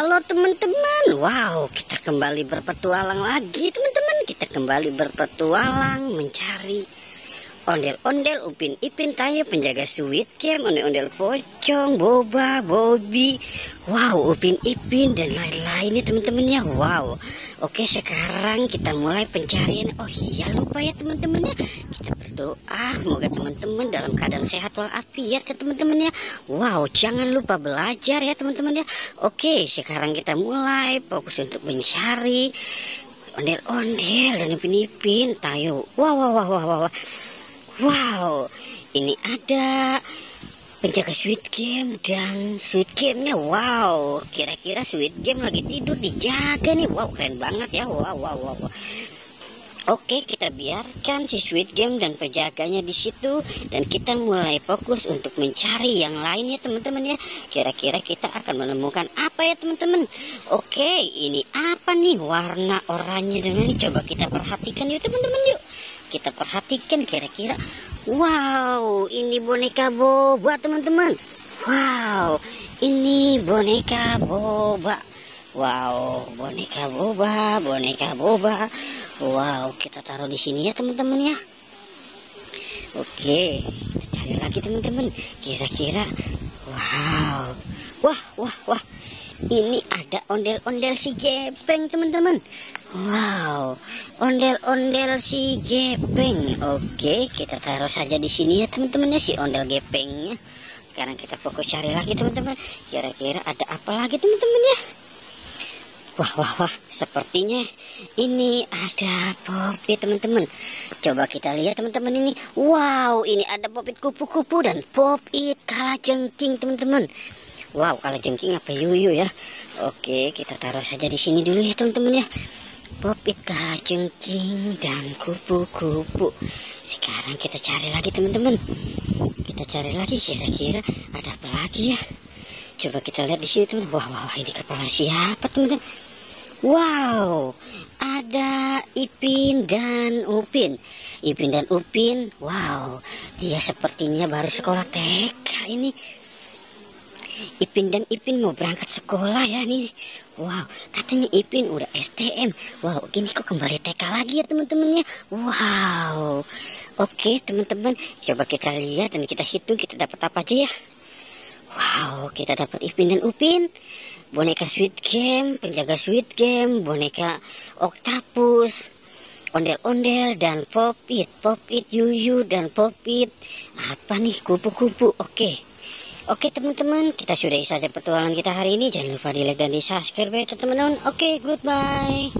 Halo teman-teman, wow, kita kembali berpetualang lagi teman-teman. Kita kembali berpetualang mencari ondel-ondel, Upin Ipin, Tayo, penjaga Squid Game, ondel-ondel pocong, Boba, Bobby, wow, Upin Ipin dan lain-lainnya teman-teman ya. Wow, oke, sekarang kita mulai pencarian. Oh iya, lupa ya teman-teman ya, kita berdoa semoga teman-teman dalam keadaan sehat walafiat ya teman-teman ya. Wow, jangan lupa belajar ya teman-teman ya. Oke, sekarang kita mulai fokus untuk mencari ondel-ondel dan Upin Ipin, Tayo. Wow. Wow, ini ada penjaga Squid Game dan Squid Game-nya. Wow, kira-kira Squid Game lagi tidur dijaga nih. Wow, keren banget ya. Wow. Oke, kita biarkan si Squid Game dan penjaganya di situ dan kita mulai fokus untuk mencari yang lainnya teman-teman ya. Kira-kira kita akan menemukan apa ya teman-teman? Oke, ini apa nih warna oranye dan ini coba kita perhatikan yuk teman-teman yuk. Kita perhatikan kira-kira. Wow, ini boneka Boba teman-teman. Wow, ini boneka Boba. Wow, boneka Boba. Wow, kita taruh di sini ya teman-teman ya. Oke, kita cari lagi teman-teman. Kira-kira, wow, wah. Ini ada ondel-ondel si Gepeng teman-teman. Wow, ondel-ondel si Gepeng. Oke, kita taruh saja di sini ya teman-teman ya si ondel Gepengnya. Sekarang kita fokus cari lagi teman-teman. Kira-kira ada apa lagi teman-teman ya? Wah, sepertinya ini ada Popit teman-teman. Coba kita lihat teman-teman ini. Wow, ini ada Popit kupu-kupu dan Popit kalajengking teman-teman. Wow, kalajengking apa yuyu ya. Oke, kita taruh saja di sini dulu ya teman-teman ya. Popit kalajengking dan kupu-kupu. Sekarang kita cari lagi teman-teman. Kita cari lagi kira-kira ada apa lagi ya. Coba kita lihat di sini teman. Wah, ini kepala siapa teman-teman? Wow, ada Ipin dan Upin. Ipin dan Upin, wow, dia sepertinya baru sekolah TK ini. Ipin dan Ipin mau berangkat sekolah ya nih. Wow, katanya Ipin udah STM. Wow, gini kok kembali TK lagi ya teman-teman ya. Wow, oke teman-teman, coba kita lihat dan kita hitung kita dapat apa aja ya. Wow, kita dapat Ipin dan Upin, boneka Squid Game, penjaga Squid Game, boneka Octopus, ondel-ondel dan Popit yuyu dan Popit apa nih kupu-kupu. Oke teman-teman, kita sudahi saja petualangan kita hari ini. Jangan lupa di like dan di subscribe ya teman-teman. Oke, goodbye.